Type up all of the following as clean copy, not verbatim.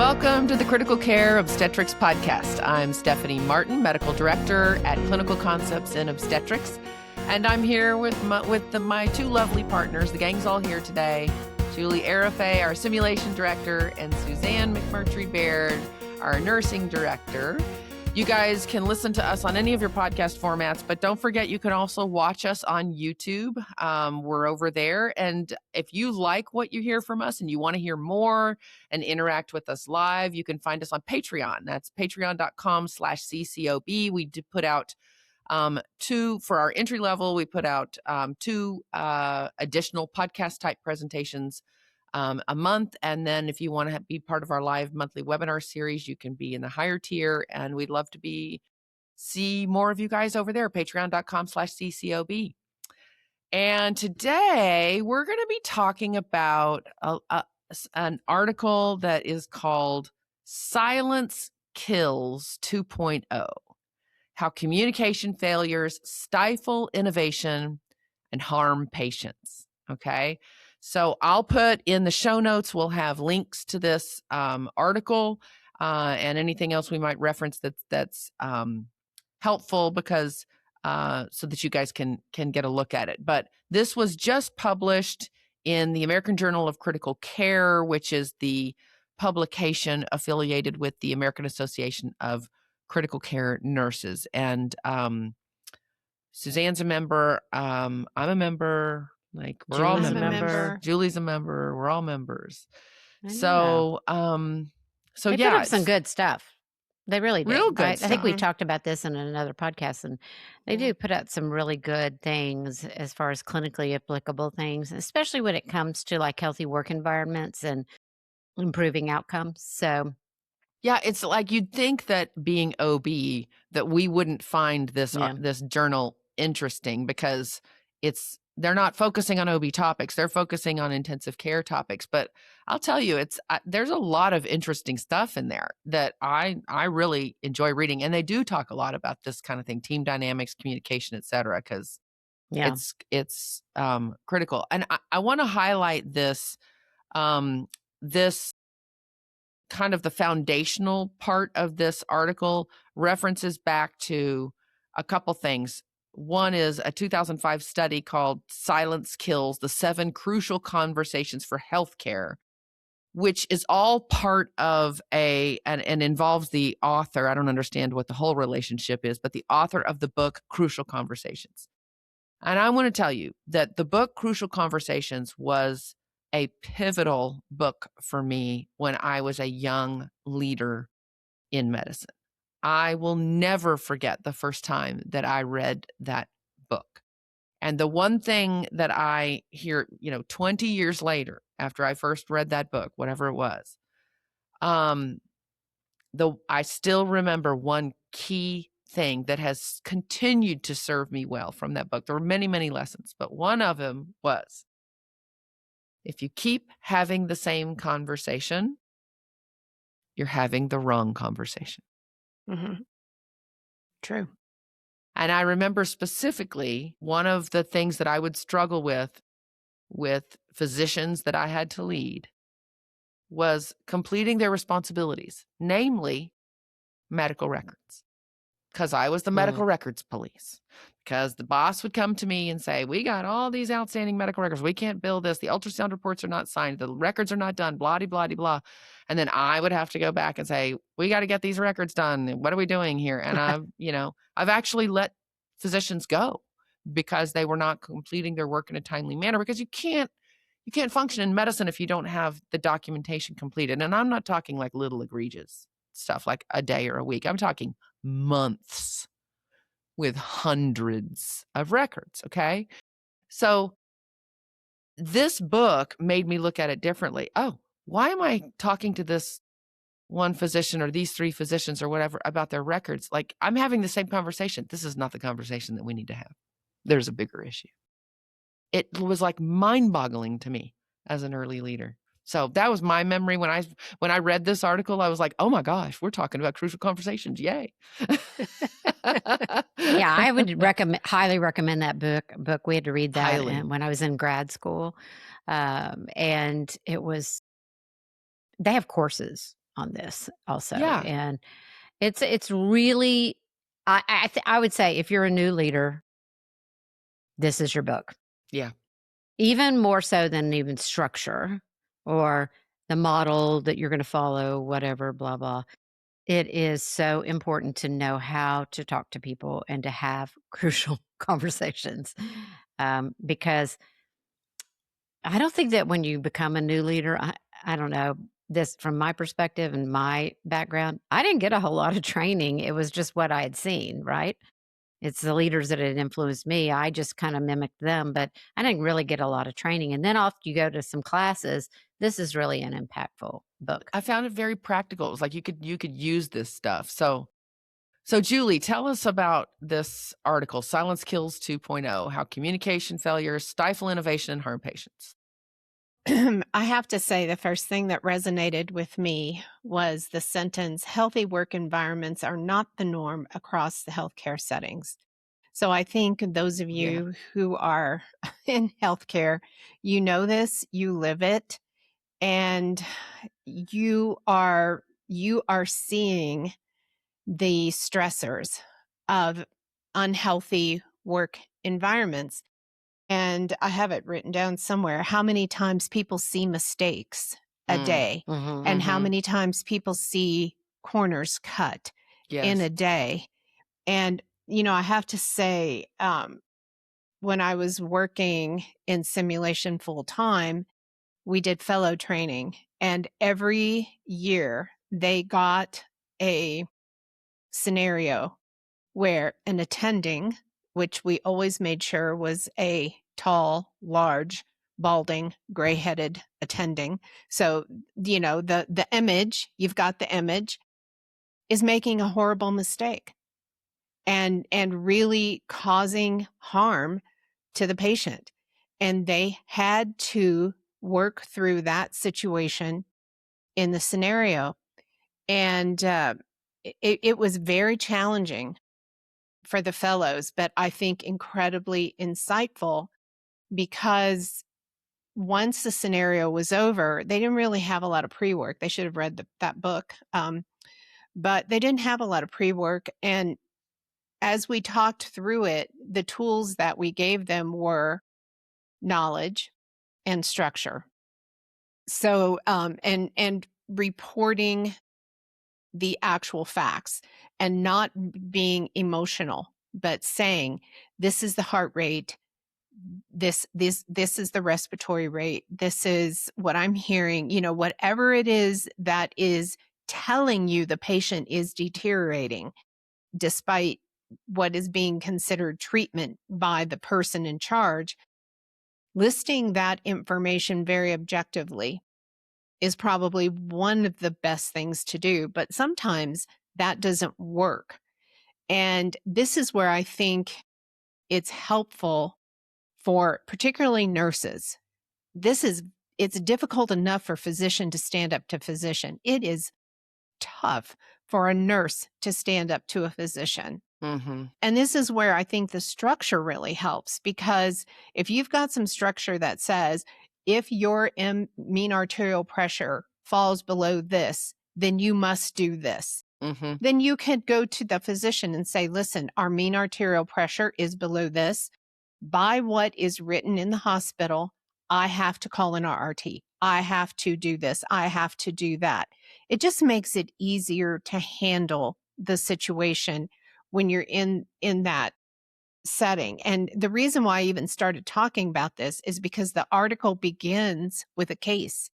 Welcome to the Critical Care Obstetrics Podcast. I'm Stephanie Martin, Medical Director at Clinical Concepts in Obstetrics, and I'm here with my two lovely partners. The gang's all here today. Julie Arafay, our Simulation Director, and Suzanne McMurtry-Baird, our Nursing Director. You guys can listen to us on any of your podcast formats, but don't forget you can also watch us on YouTube. We're over there. And if you like what you hear from us and you want to hear more and interact with us live, you can find us on Patreon. That's patreon.com/CCOB. We did put out two for our entry level. We put out two additional podcast type presentations a month. And then if you want to be part of our live monthly webinar series, you can be in the higher tier. And we'd love to see more of you guys over there, patreon.com/CCOB. And today we're going to be talking about an article that is called Silence Kills 2.0, How Communication Failures Stifle Innovation and Harm Patients. Okay. So I'll put in the show notes, we'll have links to this article and anything else we might reference that's helpful because so that you guys can get a look at it. But this was just published in the American Journal of Critical Care, which is the publication affiliated with the American Association of Critical Care Nurses. And Suzanne's a member. I'm a member. Like we're all members. Julie's a member. We're all members. So they yeah, put up some good stuff. They really do. Real good stuff. I think we talked about this in another podcast, and they do put out some really good things as far as clinically applicable things, especially when it comes to like healthy work environments and improving outcomes. So yeah, it's like you'd think that being OB that we wouldn't find this this journal interesting because they're not focusing on OB topics. They're focusing on intensive care topics. But I'll tell you, there's a lot of interesting stuff in there that I really enjoy reading. And they do talk a lot about this kind of thing, team dynamics, communication, et cetera, because it's critical. And I want to highlight this, this kind of the foundational part of this article references back to a couple things. One is a 2005 study called Silence Kills, the 7 Crucial Conversations for Healthcare, which is all part of and involves the author. I don't understand what the whole relationship is, but the author of the book, Crucial Conversations. And I want to tell you that the book, Crucial Conversations, was a pivotal book for me when I was a young leader in medicine. I will never forget the first time that I read that book. And the one thing that I hear, 20 years later, after I first read that book, whatever it was, I still remember one key thing that has continued to serve me well from that book. There were many, many lessons, but one of them was, if you keep having the same conversation, you're having the wrong conversation. Mm-hmm. True. And I remember specifically one of the things that I would struggle with physicians that I had to lead was completing their responsibilities, namely medical records. Because I was the medical records police. Because the boss would come to me and say, we got all these outstanding medical records. We can't bill this. The ultrasound reports are not signed. The records are not done, blah, blah, blah, blah. And then I would have to go back and say, we got to get these records done. What are we doing here? And I've actually let physicians go because they were not completing their work in a timely manner, because you can't function in medicine if you don't have the documentation completed. And I'm not talking like little egregious stuff like a day or a week. I'm talking months with hundreds of records. Okay. So this book made me look at it differently. Oh, why am I talking to this one physician or these 3 physicians or whatever about their records? Like, I'm having the same conversation. This is not the conversation that we need to have. There's a bigger issue. It was like mind-boggling to me as an early leader. So that was my memory when I read this article. I was like, oh my gosh, we're talking about crucial conversations. Yay. Yeah, I would highly recommend that book. We had to read that when I was in grad school. And they have courses on this also. Yeah. And it's really, I would say if you're a new leader, this is your book. Yeah. Even more so than even structure or the model that you're going to follow, whatever, blah, blah. It is so important to know how to talk to people and to have crucial conversations, because I don't think that when you become a new leader, I don't know this from my perspective and my background, I didn't get a whole lot of training. It was just what I had seen, right? It's the leaders that had influenced me. I just kind of mimicked them, but I didn't really get a lot of training. And then off you go to some classes. This is really an impactful book. I found it very practical. It was like you could use this stuff. So Julie, tell us about this article, Silence Kills 2.0, how communication failures stifle innovation and harm patients. I have to say, the first thing that resonated with me was the sentence, healthy work environments are not the norm across the healthcare settings. So I think those of Yeah. you who are in healthcare, you know this, you live it, and you are seeing the stressors of unhealthy work environments. And I have it written down somewhere how many times people see mistakes a day and how many times people see corners cut in Yes. a day. And, I have to say, when I was working in simulation full time, we did fellow training, and every year they got a scenario where an attending, which we always made sure was a tall, large, balding, gray-headed attending. So, the image, you've got the image, is making a horrible mistake and really causing harm to the patient. And they had to work through that situation in the scenario. And it was very challenging for the fellows, but I think incredibly insightful because once the scenario was over, they didn't really have a lot of pre-work. They should have read that book, but they didn't have a lot of pre-work. And as we talked through it, the tools that we gave them were knowledge and structure. So, and reporting the actual facts and not being emotional, but saying, this is the heart rate. This is the respiratory rate. This is what I'm hearing, whatever it is that is telling you the patient is deteriorating despite what is being considered treatment by the person in charge. Listing that information very objectively is probably one of the best things to do, but sometimes that doesn't work. And this is where I think it's helpful for particularly nurses. It's difficult enough for physician to stand up to physician. It is tough for a nurse to stand up to a physician. Mm-hmm. And this is where I think the structure really helps, because if you've got some structure that says, if your mean arterial pressure falls below this, then you must do this. Mm-hmm. Then you can go to the physician and say, listen, our mean arterial pressure is below this. By what is written in the hospital, I have to call an RRT. I have to do this. I have to do that. It just makes it easier to handle the situation when you're in that setting. And the reason why I even started talking about this is because the article begins with a case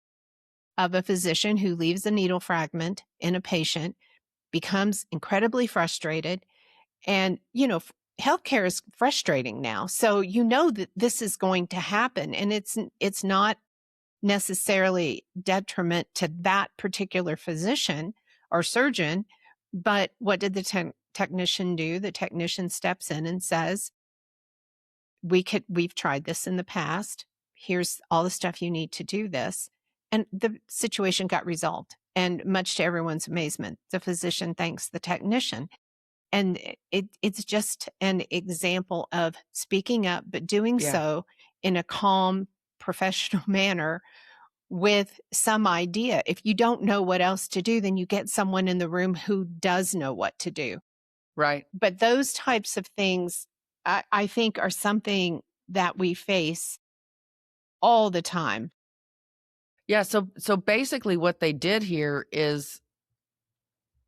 of a physician who leaves a needle fragment in a patient, becomes incredibly frustrated. And, healthcare is frustrating now. So you know that this is going to happen, and it's not necessarily detriment to that particular physician or surgeon. But what did the technician do? The technician steps in and says, we've tried this in the past. Here's all the stuff you need to do this. And the situation got resolved. And much to everyone's amazement, the physician thanks the technician. And it's just an example of speaking up, but doing Yeah. so in a calm, professional manner with some idea. If you don't know what else to do, then you get someone in the room who does know what to do. Right. But those types of things, I think, are something that we face all the time. Yeah. So basically, what they did here is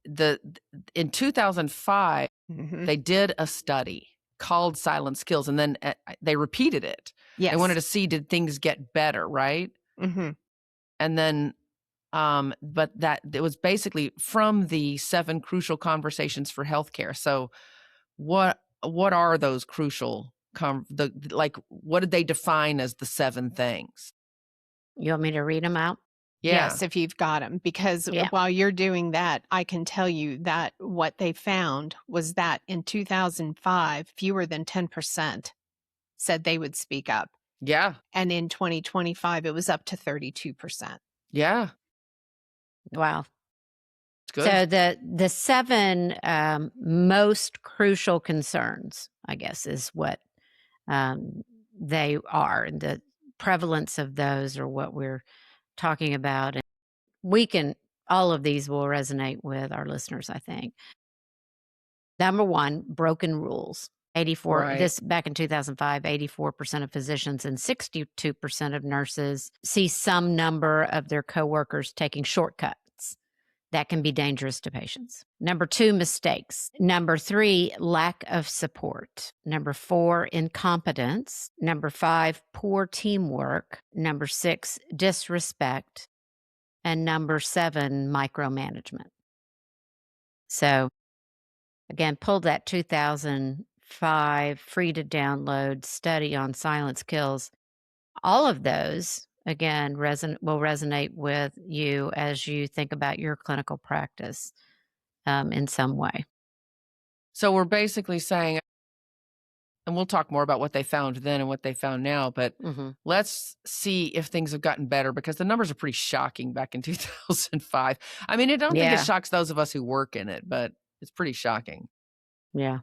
in 2005 Mhm. they did a study called Silent Skills, and then they repeated it. They wanted to Yes. see, did things get better, right? Mhm. And then but that it was basically from the 7 crucial conversations for healthcare. So what are those crucial what did they define as the 7 things? You want me to read them out? Yeah. Yes, if you've got them, because Yeah. while you're doing that, I can tell you that what they found was that in 2005, fewer than 10% said they would speak up. Yeah. And in 2025, it was up to 32%. Yeah. Wow. It's good. So the 7 most crucial concerns, I guess, is what they are, and the prevalence of those are what we're talking about. And all of these will resonate with our listeners, I think. Number 1, broken rules. 84, Right. this back in 2005, 84% of physicians and 62% of nurses see some number of their coworkers taking shortcuts that can be dangerous to patients. Number 2, mistakes. Number 3, lack of support. Number 4, incompetence. Number 5, poor teamwork. Number 6, disrespect. And number 7, micromanagement. So again, pulled that 2005 free to download study on silence kills. All of those, again, will resonate with you as you think about your clinical practice in some way. So we're basically saying, and we'll talk more about what they found then and what they found now, but Mm-hmm. let's see if things have gotten better, because the numbers are pretty shocking back in 2005. I mean, I don't think it Yeah. shocks those of us who work in it, but it's pretty shocking. Yeah.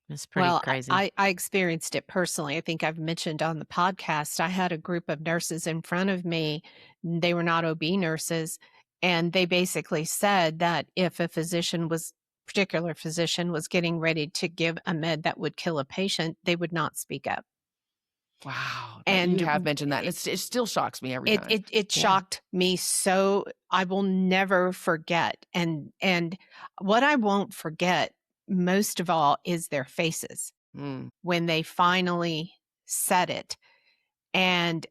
It's pretty Well, crazy. I experienced it personally. I think I've mentioned on the podcast, I had a group of nurses in front of me. They were not OB nurses. And they basically said that if a particular physician was getting ready to give a med that would kill a patient, they would not speak up. Wow. You have And mentioned that. And it still shocks me every it time. it Yeah. shocked me so. I will never forget. And what I won't forget most of all is their faces Mm. when they finally said it. And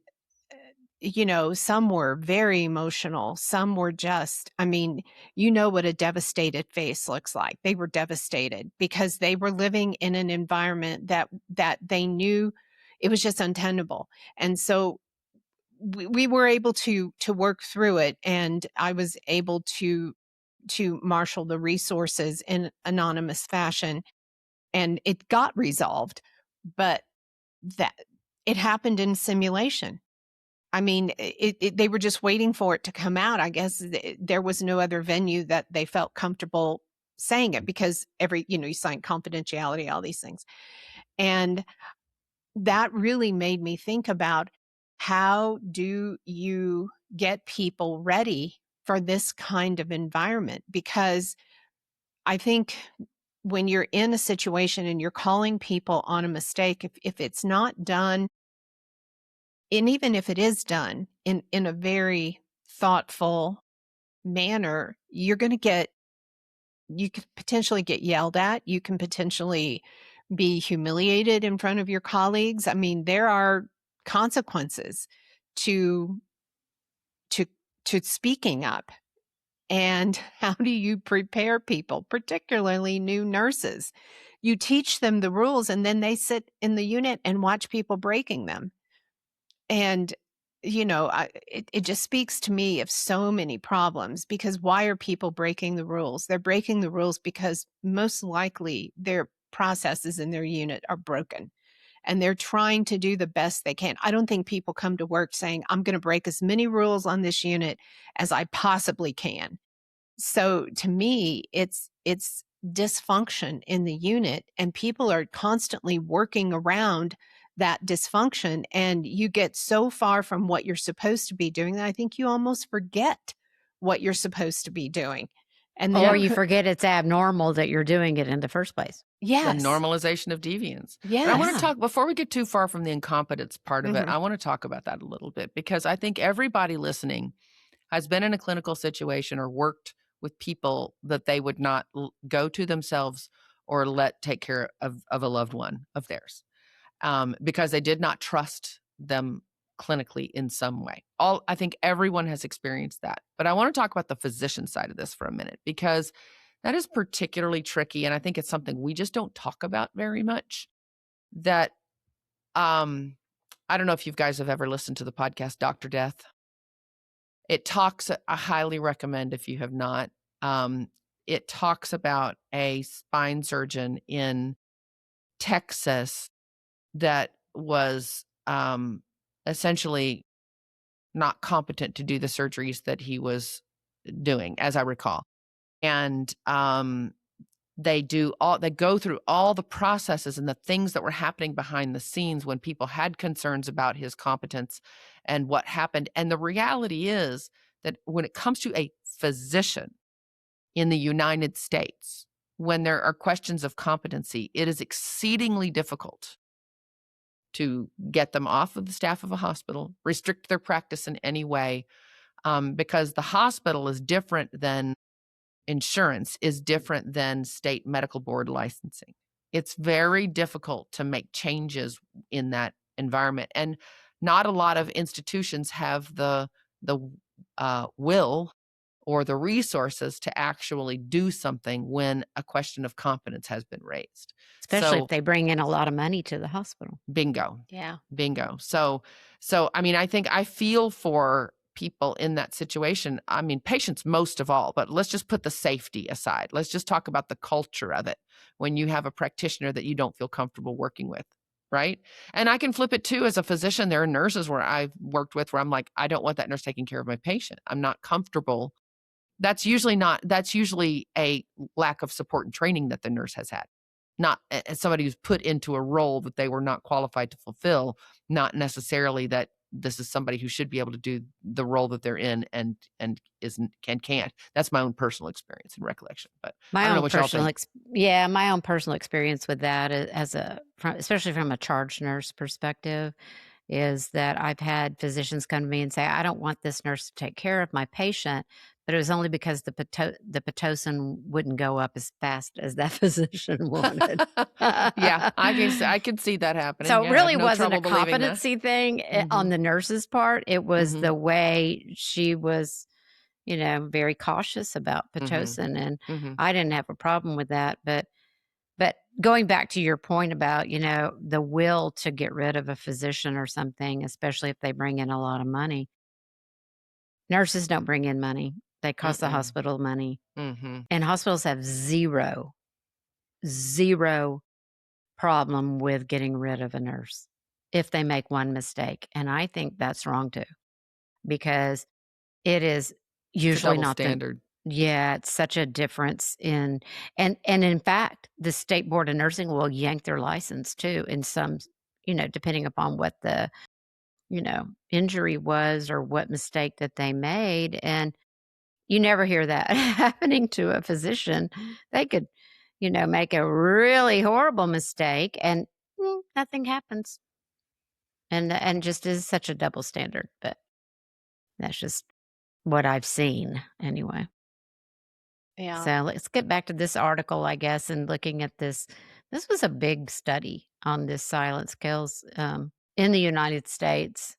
some were very emotional, some were just, I mean, you know what a devastated face looks like. They were devastated because they were living in an environment that they knew it was just untenable. And so we were able to work through it, and I was able to marshal the resources in anonymous fashion, and it got resolved. But that it happened in simulation. I mean, they were just waiting for it to come out. I guess there was no other venue that they felt comfortable saying it, because you sign confidentiality, all these things. And that really made me think about, how do you get people ready for this kind of environment? Because I think when you're in a situation and you're calling people on a mistake, if it's not done, and even if it is done in a very thoughtful manner, you could potentially get yelled at. You can potentially be humiliated in front of your colleagues. I mean, there are consequences to to to speaking up. And how do you prepare people, particularly new nurses? You teach them the rules, and then they sit in the unit and watch people breaking them. And it just speaks to me of so many problems, because why are people breaking the rules? They're breaking the rules because most likely their processes in their unit are broken, and they're trying to do the best they can. I don't think people come to work saying, I'm going to break as many rules on this unit as I possibly can. So to me, it's dysfunction in the unit, and people are constantly working around that dysfunction, and you get so far from what you're supposed to be doing that I think you almost forget what you're supposed to be doing. And Or then you forget it's abnormal that you're doing it in the first place. The yes. normalization of deviance. But I Yes. want to talk, before we get too far from the incompetence part of it, Mhm. I want to talk about that a little bit, because I think everybody listening has been in a clinical situation or worked with people that they would not go to themselves or let take care of a loved one of theirs, because they did not trust them clinically in some way. I think everyone has experienced that. But I want to talk about the physician side of this for a minute, because that is particularly tricky. And I think it's something we just don't talk about very much. That, I don't know if you guys have ever listened to the podcast Dr. Death. It talks, I highly recommend if you have not. It talks about a spine surgeon in Texas that was essentially not competent to do the surgeries that he was doing, as I recall. And they go through all the processes and the things that were happening behind the scenes when people had concerns about his competence and what happened. And the reality is that when it comes to a physician in the United States, when there are questions of competency, it is exceedingly difficult to get them off of the staff of a hospital, restrict their practice in any way, because the hospital is different than insurance, is different than state medical board licensing. It's very difficult to make changes in that environment, and not a lot of institutions have the will or the resources to actually do something when a question of competence has been raised. Especially So if they bring in a lot of money to the hospital. bingo. Yeah. Bingo. So I mean, I think I feel for people in that situation. I mean, patients most of all, but let's just put the safety aside. Let's just talk about the culture of it when you have a practitioner that you don't feel comfortable working with, right? And I can flip it too as a physician. There are nurses where I've worked with where I'm like, I don't want that nurse taking care of my patient. I'm not comfortable. That's usually a lack of support and training that the nurse has had, not as somebody who's put into a role that they were not qualified to fulfill, not necessarily that this is somebody who should be able to do the role that they're in and can't. That's my own personal experience and recollection, but I My don't know own what y'all personal think. my own personal experience with that especially from a charge nurse perspective, is that I've had physicians come to me and say, "I don't want this nurse to take care of my patient," but it was only because the Pitocin wouldn't go up as fast as that physician wanted. Yeah, I can see that happening. So it Yeah, I have really no wasn't a trouble believing that. competency thing on Mhm. the nurse's part. It was Mhm. the way she was, very cautious about Mhm. Pitocin, and Mhm. I didn't have a problem with that. But going back to your point about, the will to get rid of a physician or something, especially if they bring in a lot of money. Nurses don't bring in money. They cost the Mm-mm. hospital money. Mhm. And hospitals have zero problem with getting rid of a nurse if they make one mistake. And I think that's wrong too, because it is It's a usually double not the standard. yeah, it's such a difference and in fact, the state board of nursing will yank their license too in some, depending upon what the, injury was or what mistake that they made. And you never hear that happening to a physician. They could, make a really horrible mistake and nothing happens. And just is such a double standard, but that's just what I've seen anyway. Yeah. So let's get back to this article, I guess, and looking at this. This was a big study on this silent kills in the United States.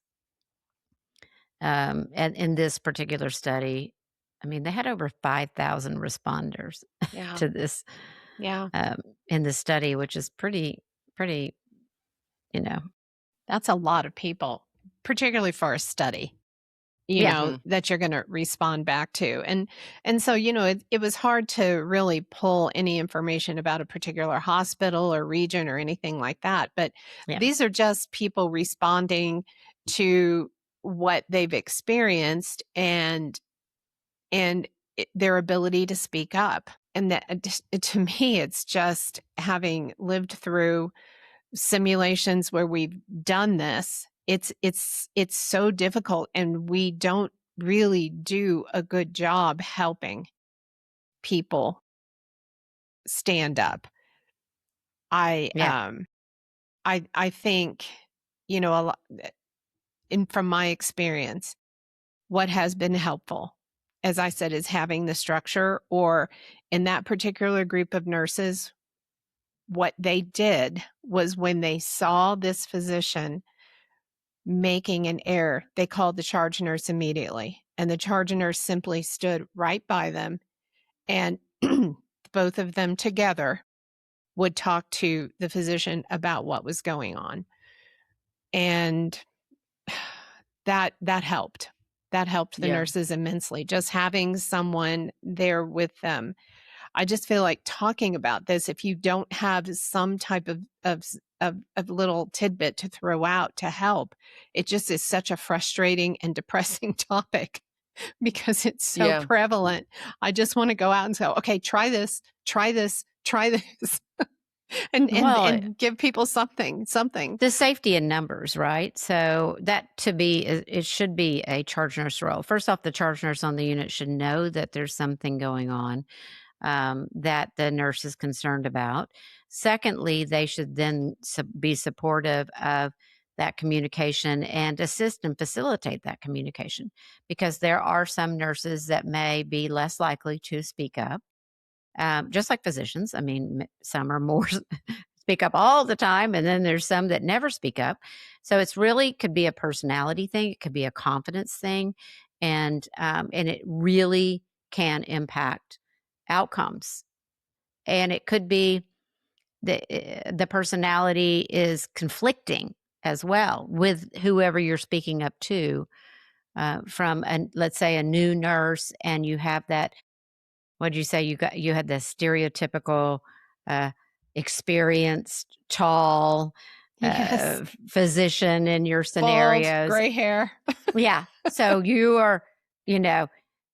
And in this particular study, I mean, they had over 5,000 responders Yeah. to this Yeah. in the study, which is pretty, you know, That's a lot of people, particularly for a study, yeah, Mhm. that you're gonna respond back to. And so, it was hard to really pull any information about a particular hospital or region or anything like that. But yeah. these are just people responding to what they've experienced and their ability to speak up. And that to me, it's just having lived through simulations where we've done this, it's so difficult, and we don't really do a good job helping people stand up. Yeah. I think, a lot, from my experience, what has been helpful, as I said, is having the structure, or in that particular group of nurses, what they did was when they saw this physician making an error, they called the charge nurse immediately. And the charge nurse simply stood right by them, and both of them together would talk to the physician about what was going on. And that helped. That helped the Yeah. nurses immensely, just having someone there with them. I just feel like talking about this, if you don't have some type of little tidbit to throw out to help, it just is such a frustrating and depressing topic because it's so Yeah. prevalent. I just want to go out and say, okay, try this, try this, try this. Well, and give people something. the safety in numbers, right? So that it should be a charge nurse role. First off, the charge nurse on the unit should know that there's something going on that the nurse is concerned about. Secondly, they should then be supportive of that communication and assist and facilitate that communication, because there are some nurses that may be less likely to speak up, just like physicians. I mean, some are more speak up all the time, and then there's some that never speak up. So it's really could be a personality thing, it could be a confidence thing, and it really can impact outcomes. And it could be the personality is conflicting as well with whoever you're speaking up to. Let's say a new nurse, and you have that. What did you say? You had the stereotypical, uh, experienced, tall, Yes. physician in your Bald, scenarios. gray hair. Yeah. So you are, you know,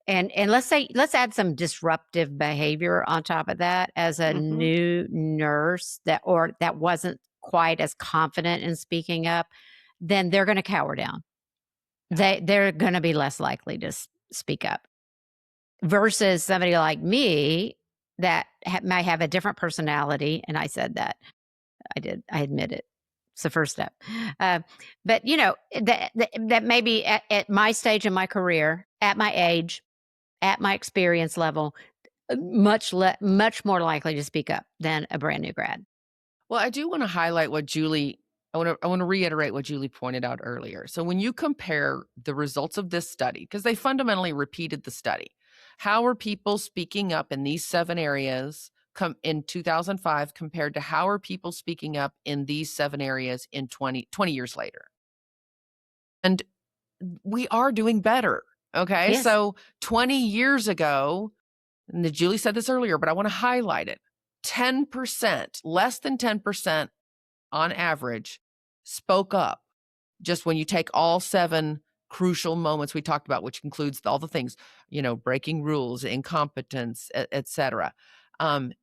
and let's add some disruptive behavior on top of that as a Mhm. new nurse that wasn't quite as confident in speaking up, then they're going to cower down. They're going to be less likely to speak up versus somebody like me that might have a different personality. And I said that. I admit it. It's the first step. But that maybe at my stage in my career, at my age, at my experience level, much more likely to speak up than a brand new grad. Well, I do want to highlight what I want to reiterate what Julie pointed out earlier. So when you compare the results of this study, because they fundamentally repeated the study, how are people speaking up in these 7 areas in 2005 compared to how are people speaking up in these 7 areas in 20 years later? And we are doing better. Okay. Yes. So 20 years ago, and Julie said this earlier, but I want to highlight it. 10%, less than 10% on average, spoke up. Just when you take all 7 crucial moments we talked about, which includes all the things, breaking rules, incompetence, et cetera.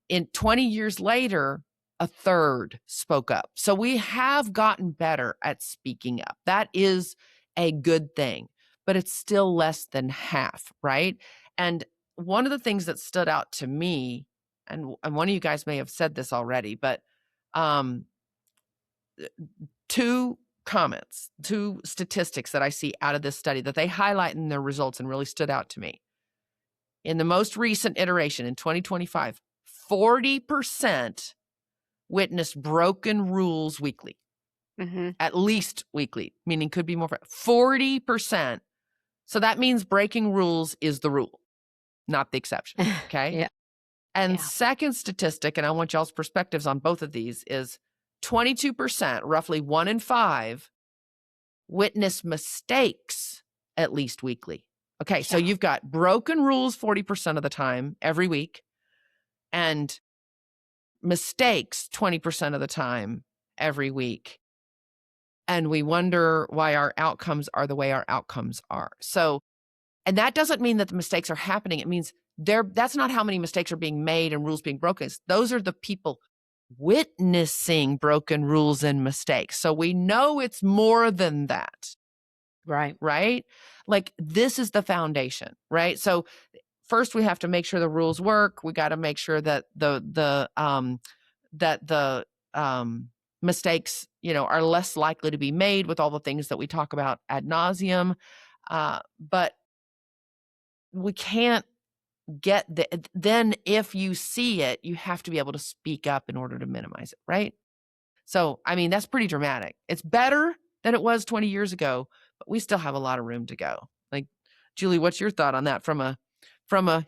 In 20 years later, a third spoke up. So we have gotten better at speaking up. That is a good thing, but it's still less than half, right? And one of the things that stood out to me, and one of you guys may have said this already, but 2 comments, 2 statistics that I see out of this study that they highlight in their results and really stood out to me. In the most recent iteration in 2025, 40% witnessed broken rules weekly, at least weekly, meaning could be more. 40%. So that means breaking rules is the rule, not the exception. Okay. Yeah. And Yeah. second statistic, and I want y'all's perspectives on both of these, is 22%, roughly 1 in 5, witness mistakes at least weekly. Okay, so you've got broken rules 40% of the time every week, and mistakes 20% of the time every week. And we wonder why our outcomes are the way our outcomes are. So, and that doesn't mean that the mistakes are happening. It means that's not how many mistakes are being made and rules being broken. Those are the people witnessing broken rules and mistakes. So we know it's more than that. Right? Like, this is the foundation, right? So first we have to make sure the rules work. We got to make sure that the mistakes, are less likely to be made with all the things that we talk about ad nauseum. But we can't get then if you see it, you have to be able to speak up in order to minimize it, right? So, I mean, that's pretty dramatic. It's better than it was 20 years ago, but we still have a lot of room to go. Like, Julie, what's your thought on that from a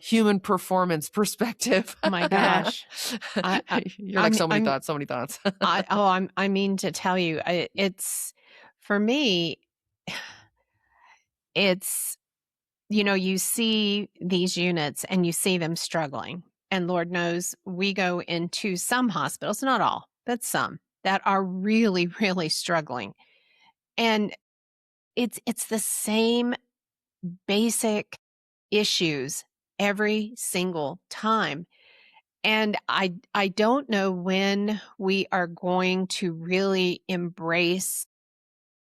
human performance perspective? Oh my gosh. You're like, so many thoughts. I mean to tell you, it's, for me, it's, you see these units and you see them struggling. And Lord knows we go into some hospitals, not all, but some that are really, really struggling. And it's the same basic issues every single time. And I don't know when we are going to really embrace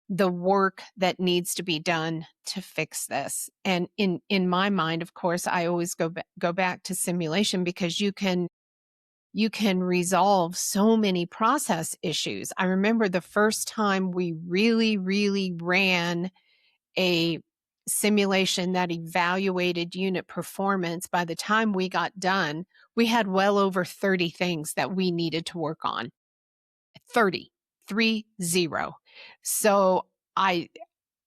the work that needs to be done to fix this. And in my mind, of course, I always go back to simulation, because you can resolve so many process issues. I remember the first time we really, really ran a simulation that evaluated unit performance. By the time we got done, we had well over 30 things that we needed to work on. 30, 30. So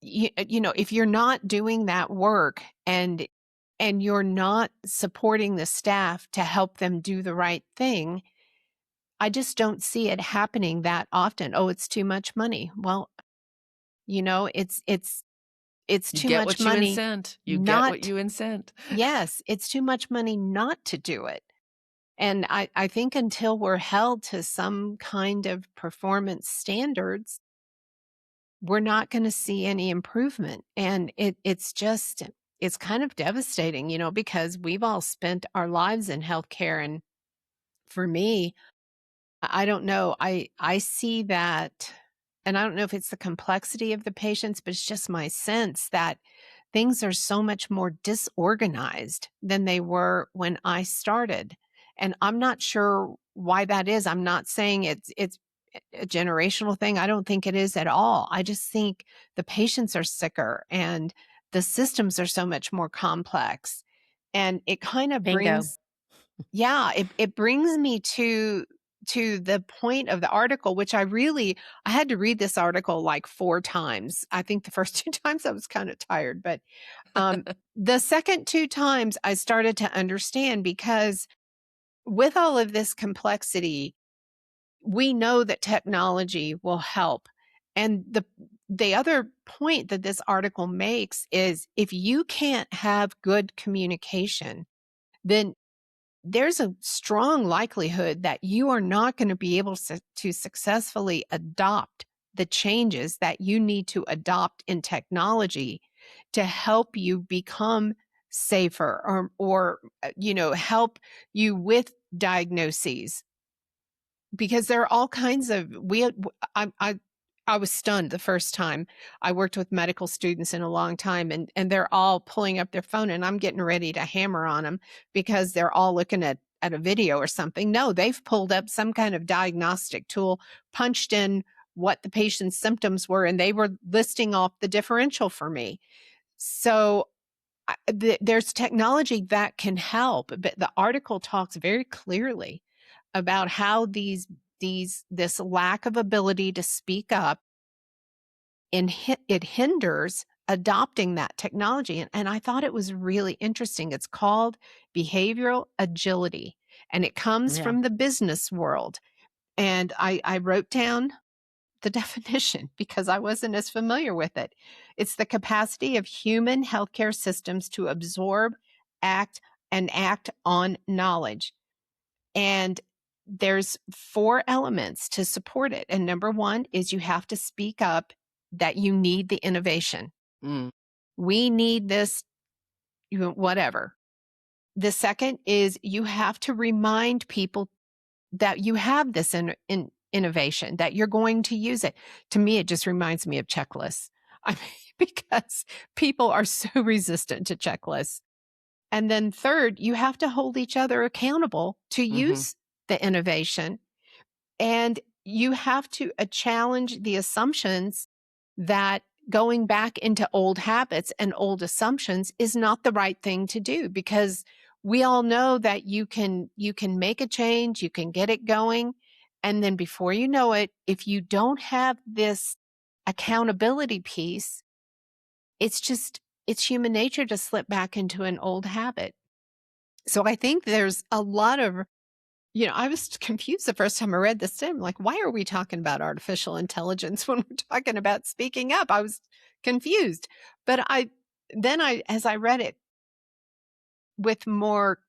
if you're not doing that work and you're not supporting the staff to help them do the right thing, I just don't see it happening that often. Oh, it's too much money. Well, it's You too get much what you money. incent. You get what you incent. Yes, it's too much money not to do it. And I think until we're held to some kind of performance standards, we're not going to see any improvement. And it's kind of devastating, because we've all spent our lives in healthcare. And for me, I don't know. I see that, and I don't know if it's the complexity of the patients, but it's just my sense that things are so much more disorganized than they were when I started. And I'm not sure why that is. I'm not saying it's a generational thing. I don't think it is at all. I just think the patients are sicker and the systems are so much more complex. And it kind of brings, it brings me to the point of the article, which I had to read this article like 4 times. I think the first 2 times I was kind of tired, but the second 2 times I started to understand, because with all of this complexity, we know that technology will help. And the other point that this article makes is, if you can't have good communication, then there's a strong likelihood that you are not going to be able to successfully adopt the changes that you need to adopt in technology to help you become safer, or help you with diagnoses. Because there are all kinds of I was stunned the first time. I worked with medical students in a long time, and they're all pulling up their phone, and I'm getting ready to hammer on them because they're all looking at a video or something. No, they've pulled up some kind of diagnostic tool, punched in what the patient's symptoms were, and they were listing off the differential for me. So there's technology that can help, but the article talks very clearly about how this lack of ability to speak up, and it hinders adopting that technology. And I thought it was really interesting. It's called behavioral agility, and it comes from the business world. And I wrote down the definition because I wasn't as familiar with it. It's the capacity of human healthcare systems to absorb, act on knowledge. And there's 4 elements to support it. And number 1 is you have to speak up that you need the innovation. We need this, whatever. The second is you have to remind people that you have this in innovation, that you're going to use it. To me, it just reminds me of checklists. I mean, because people are so resistant to checklists. And then third, you have to hold each other accountable to use the innovation. And you have to challenge the assumptions that going back into old habits and old assumptions is not the right thing to do, because we all know that you can make a change, you can get it going, and then before you know it, if you don't have this accountability piece, it's human nature to slip back into an old habit. So I think there's a lot of, I was confused the first time I read this. I'm like, why are we talking about artificial intelligence when we're talking about speaking up? I was confused. But as I read it with more,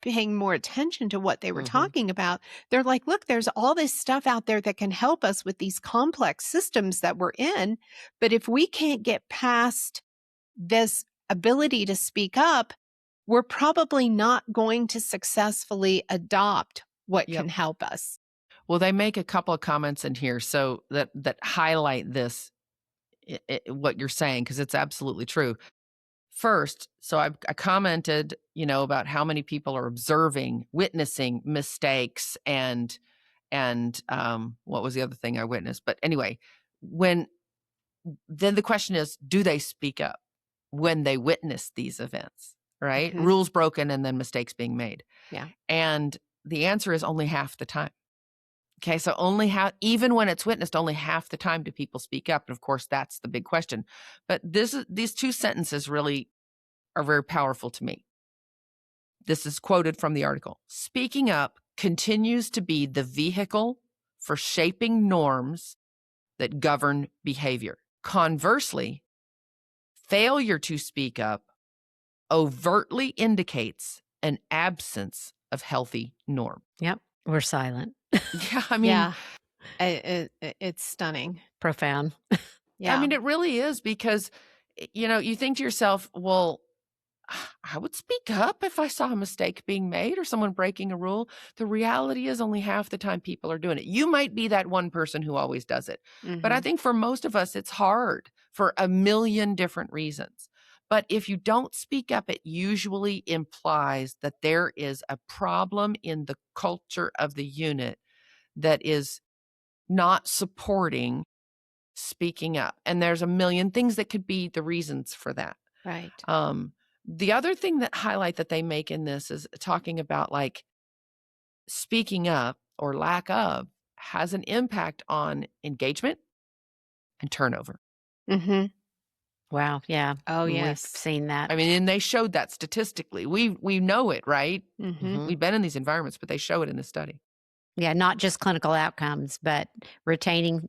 paying more attention to what they were talking about, they're like, look, there's all this stuff out there that can help us with these complex systems that we're in. But if we can't get past this ability to speak up, we're probably not going to successfully adopt what can help us. Well, they make a couple of comments in here so that highlight this, what you're saying, because it's absolutely true. First, so I commented, about how many people are observing, witnessing mistakes, and what was the other thing I witnessed? But anyway, then the question is, do they speak up when they witness these events, right? Rules broken and then mistakes being made. Yeah. And the answer is only half the time. Okay, so even when it's witnessed, only half the time do people speak up. And of course, that's the big question. But these two sentences really are very powerful to me. This is quoted from the article. Speaking up continues to be the vehicle for shaping norms that govern behavior. Conversely, failure to speak up overtly indicates an absence of healthy norm. Yep. We're silent. Yeah, I mean, it's stunning. Profound. Yeah. I mean, it really is, because, you think to yourself, well, I would speak up if I saw a mistake being made or someone breaking a rule. The reality is only half the time people are doing it. You might be that one person who always does it. But I think for most of us, it's hard for a million different reasons. But if you don't speak up, it usually implies that there is a problem in the culture of the unit that is not supporting speaking up. And there's a million things that could be the reasons for that. Right. The other thing that they make in this is talking about, like, speaking up or lack of has an impact on engagement and turnover. Wow. Yeah. Oh, We've yes. seen that. I mean, and they showed that statistically. We know it, right? Mm-hmm. We've been in these environments, but they show it in the study. Yeah, not just clinical outcomes, but retaining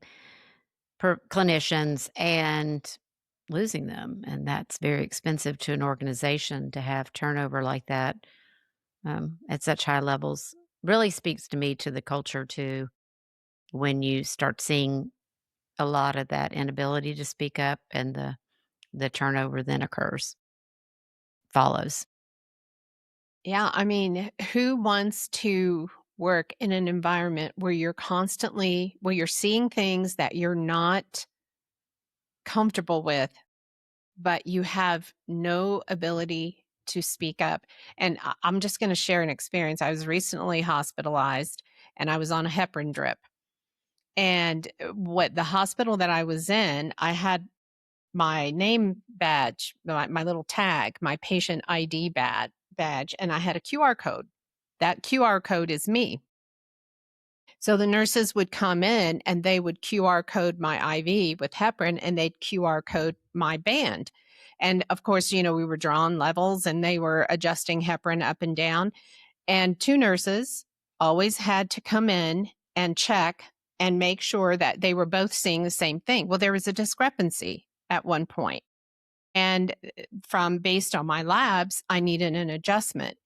clinicians and losing them. And that's very expensive to an organization to have turnover like that at such high levels. Really speaks to me to the culture too, when you start seeing a lot of that inability to speak up and the turnover then follows. Yeah. I mean, who wants to work in an environment where you're seeing things that you're not comfortable with, but you have no ability to speak up? And I'm just going to share an experience. I was recently hospitalized and I was on a heparin drip. And what the hospital that I was in, I had my name badge, my little tag, my patient ID badge, and I had a QR code. That QR code is me. So the nurses would come in and they would QR code my IV with heparin, and they'd QR code my band. And of course, we were drawing levels and they were adjusting heparin up and down. And two nurses always had to come in and check and make sure that they were both seeing the same thing. Well, there was a discrepancy at one point. And based on my labs, I needed an adjustment.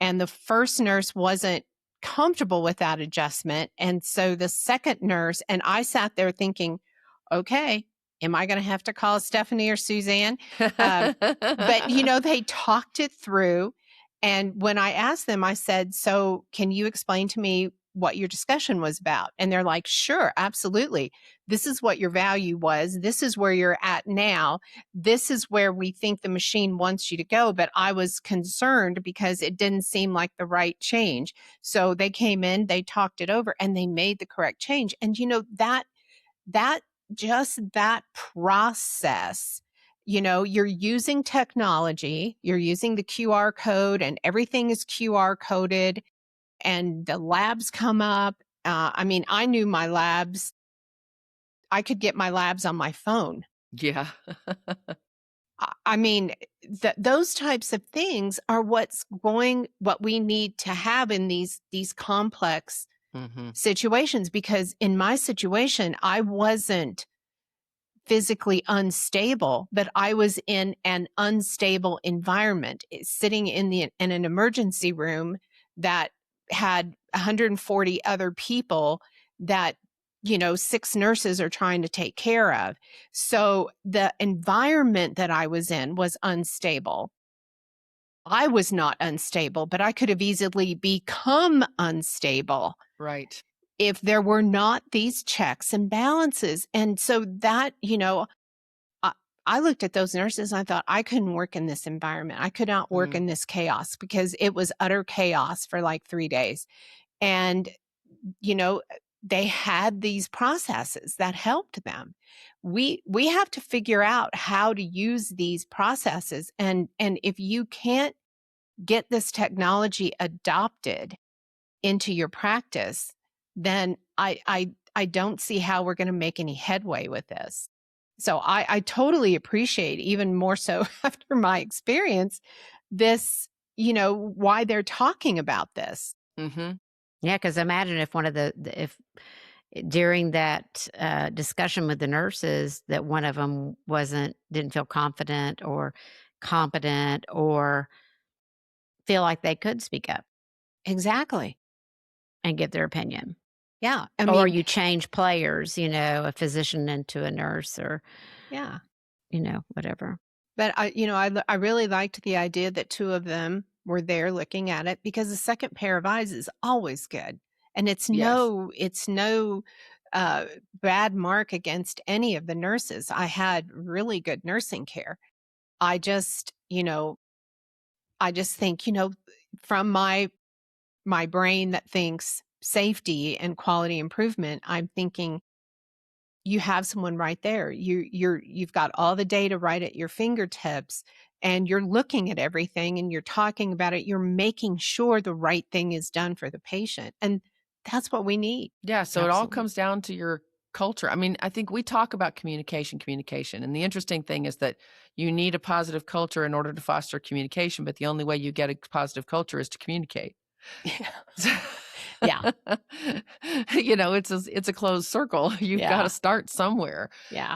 And the first nurse wasn't comfortable with that adjustment. And so the second nurse, and I sat there thinking, okay, am I going to have to call Stephanie or Suzanne? But, they talked it through. And when I asked them, I said, "So can you explain to me what your discussion was about?" And they're like, "Sure, absolutely. This is what your value was. This is where you're at now. This is where we think the machine wants you to go." But I was concerned because it didn't seem like the right change. So they came in, they talked it over, and they made the correct change. And that just that process, you're using technology, you're using the QR code, and everything is QR coded, and the labs come up. I mean, I knew my labs, I could get my labs on my phone. Yeah. I mean, those types of things are what we need to have in these complex Hmm. situations. Because in my situation, I wasn't physically unstable, but I was in an unstable environment, sitting in an emergency room that had 140 other people that 6 nurses are trying to take care of. So the environment that I was in was unstable. I was not unstable, but I could have easily become unstable Right. if there were not these checks and balances. And so that, I, I looked at those nurses and I thought, I couldn't work in this environment. I could not work Mm. in this chaos, because it was utter chaos for like 3 days. And, you know, they had these processes that helped them. We have to figure out how to use these processes. And if you can't get this technology adopted into your practice, then I don't see how we're going to make any headway with this. So I totally appreciate, even more so after my experience, this, why they're talking about this. Hmm. Yeah, because imagine if one of if during that discussion with the nurses, that one of them didn't feel confident or competent or feel like they could speak up Exactly. and give their opinion. Yeah. I Or mean, you change players, a physician into a nurse or, yeah. whatever. But I really liked the idea that two of them were there looking at it, because a second pair of eyes is always good. And Yes. it's no uh, bad mark against any of the nurses. I had really good nursing care. I just, I just think, from my brain that thinks safety and quality improvement, I'm thinking, you have someone right there. You've got all the data right at your fingertips, and you're looking at everything and you're talking about it. You're making sure the right thing is done for the patient. And that's what we need. Yeah. So it all Absolutely. comes down to your culture. I mean, I think we talk about communication. And the interesting thing is that you need a positive culture in order to foster communication, but the only way you get a positive culture is to communicate. Yeah. It's a closed circle. You've got to Yeah. start somewhere. Yeah.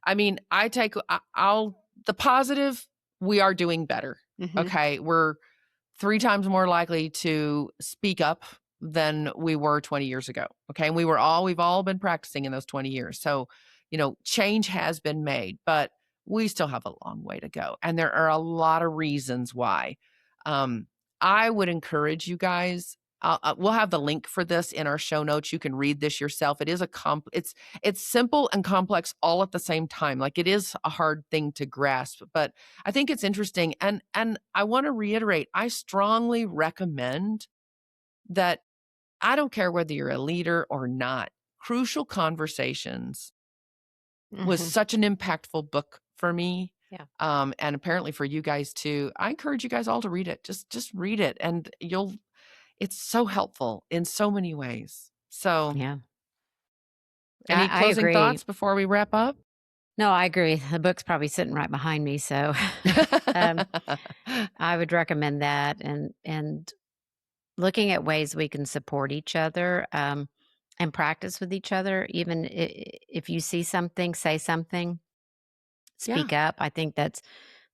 I mean, I'll the positive, we are doing better. Hmm. Okay. We're 3 times more likely to speak up than we were 20 years ago. Okay. And we've all been practicing in those 20 years. So, change has been made, but we still have a long way to go. And there are a lot of reasons why. Um, I would encourage you guys. We'll have the link for this in our show notes. You can read this yourself. It is it's simple and complex all at the same time. Like, it is a hard thing to grasp, but I think it's interesting. And I want to reiterate, I strongly recommend that, I don't care whether you're a leader or not, Crucial Conversations was Hmm. such an impactful book for me. Yeah. And apparently for you guys too. I encourage you guys all to read it. Just read it, and it's so helpful in so many ways. So, Yeah. any I closing agree. thoughts before we wrap up? No, I agree. The book's probably sitting right behind me. So um, I would recommend that, and looking at ways we can support each other, and practice with each other. Even if you see something, say something, Yeah. speak up. I think that's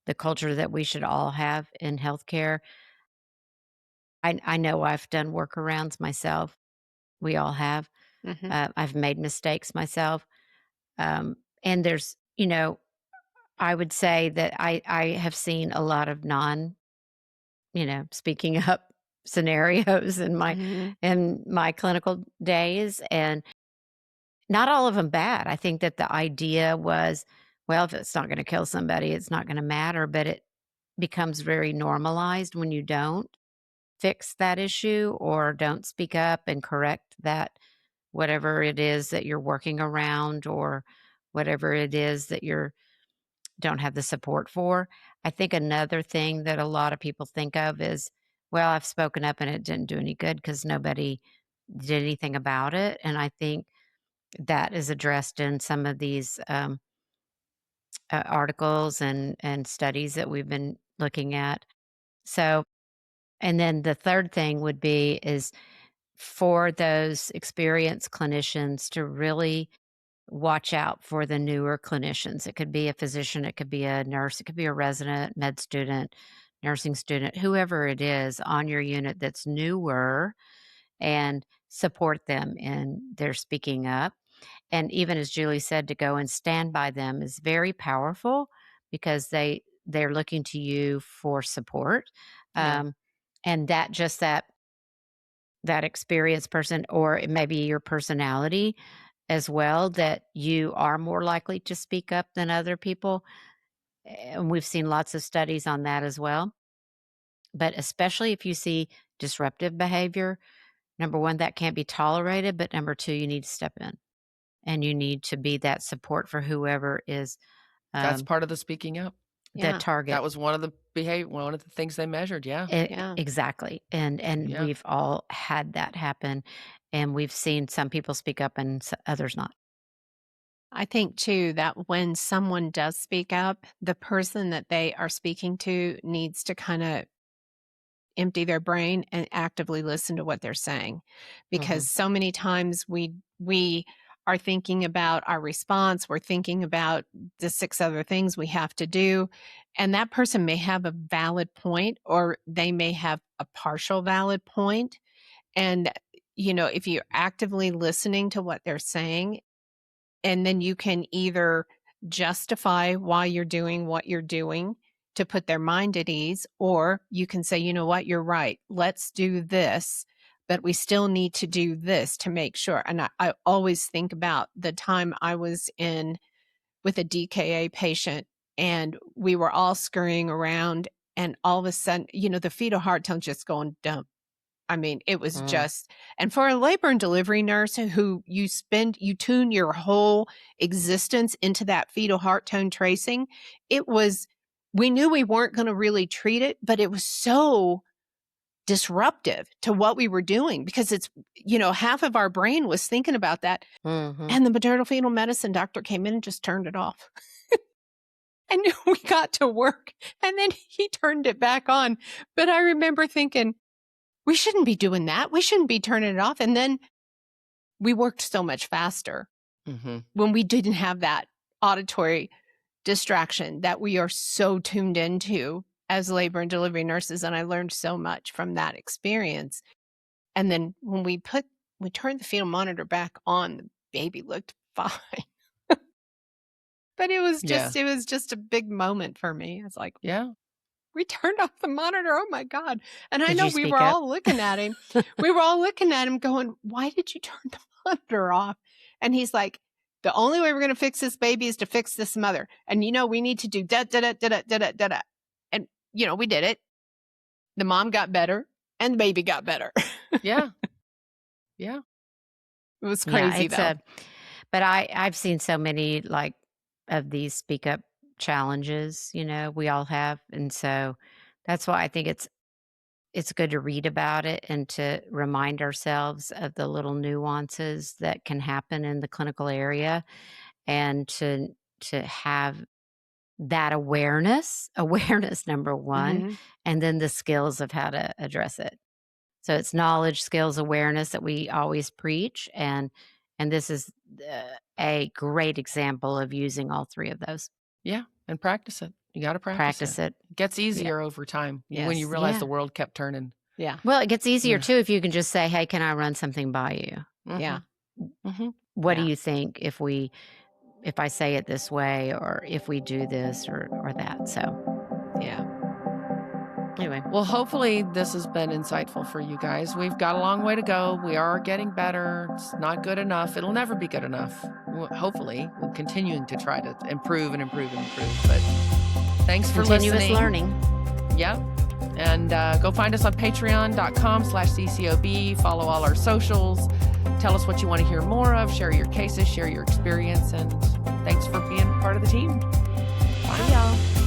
the culture that we should all have in healthcare. I know I've done workarounds myself. We all have. Hmm. I've made mistakes myself. And there's, I would say that I have seen a lot of speaking up scenarios in my Mhm. in my clinical days, and not all of them bad. I think that the idea was, well, if it's not gonna kill somebody, it's not gonna matter, but it becomes very normalized when you don't fix that issue or don't speak up and correct that whatever it is that you're working around or whatever it is that you're don't have the support for. I think another thing that a lot of people think of is, well, I've spoken up and it didn't do any good because nobody did anything about it. And I think that is addressed in some of these articles and studies that we've been looking at. So, and then the third thing would be is for those experienced clinicians to really watch out for the newer clinicians. It could be a physician, it could be a nurse, it could be a resident, med student, nursing student, whoever it is on your unit that's newer, and support them in their speaking up. And even as Julie said, to go and stand by them is very powerful because they're looking to you for support. Yeah. Um, and that experienced person, or it may be your personality as well, that you are more likely to speak up than other people. And we've seen lots of studies on that as well. But especially if you see disruptive behavior, number one, that can't be tolerated. But number two, you need to step in and you need to be that support for whoever is That's um, part of the speaking up. the Yeah. That target. was one of the things they measured, yeah. Yeah. Exactly. And Yeah. we've all had that happen. And we've seen some people speak up and others not. I think too that when someone does speak up, the person that they are speaking to needs to kind of empty their brain and actively listen to what they're saying, Hmm. because so many times we are thinking about our response, we're thinking about the six other things we have to do, and that person may have a valid point or they may have a partial valid point. And if you're actively listening to what they're saying, and then you can either justify why you're doing what you're doing to put their mind at ease, or you can say, you know what, you're right. Let's do this, but we still need to do this to make sure. And I always think about the time I was in with a DKA patient and we were all scurrying around, and all of a sudden, the fetal heart tone just going dump. I mean, it was Mm, just, and for a labor and delivery nurse who you tune your whole existence into that fetal heart tone tracing, we knew we weren't going to really treat it, but it was so disruptive to what we were doing because half of our brain was thinking about that. mhm. And the maternal fetal medicine doctor came in and just turned it off. And we got to work and then he turned it back on. But I remember thinking, we shouldn't be doing that. We shouldn't be turning it off. And then we worked so much faster Mhm. when we didn't have that auditory distraction that we are so tuned into as labor and delivery nurses. And I learned so much from that experience. And then when we turned the fetal monitor back on, the baby looked fine. But Yeah. it was just a big moment for me. It's like, Yeah. we turned off the monitor. Oh my God. And I Did know you we speak were up? all looking at him. We were all looking at him going, why did you turn the monitor off? And he's like, the only way we're going to fix this baby is to fix this mother. And we need to do da da da da da da da da. Da. And we did it. The mom got better and the baby got better. Yeah. Yeah. It was Yeah, crazy it's though. a but I've seen so many, like, of these speak up challenges, we all have, and so that's why I think it's good to read about it and to remind ourselves of the little nuances that can happen in the clinical area and to have that awareness number 1, Hmm. and then the skills of how to address it. So it's knowledge, skills, awareness that we always preach, and this is a great example of using all 3 of those. Yeah. And practice it. You got to practice it. Practice it. It gets Yeah. easier over time when you Yes. realize the Yeah. world kept turning. Yeah. Well, it gets easier Yeah. too if you can just say, "Hey, can I run something by you? Yeah. Mhm. Mhm. What do Yeah. you think if I say it this way or if we do this or that?" So, Yeah. Anyway. Well, hopefully this has been insightful for you guys. We've got a long way to go. We are getting better. It's not good enough. It'll never be good enough. Hopefully, we're continuing to try to improve and improve and improve. But thanks for Continuous listening. learning. Yep. And go find us on patreon.com/ccOB. Follow all our socials. Tell us what you want to hear more of. Share your cases, share your experience. And thanks for being part of the team. Bye, y'all.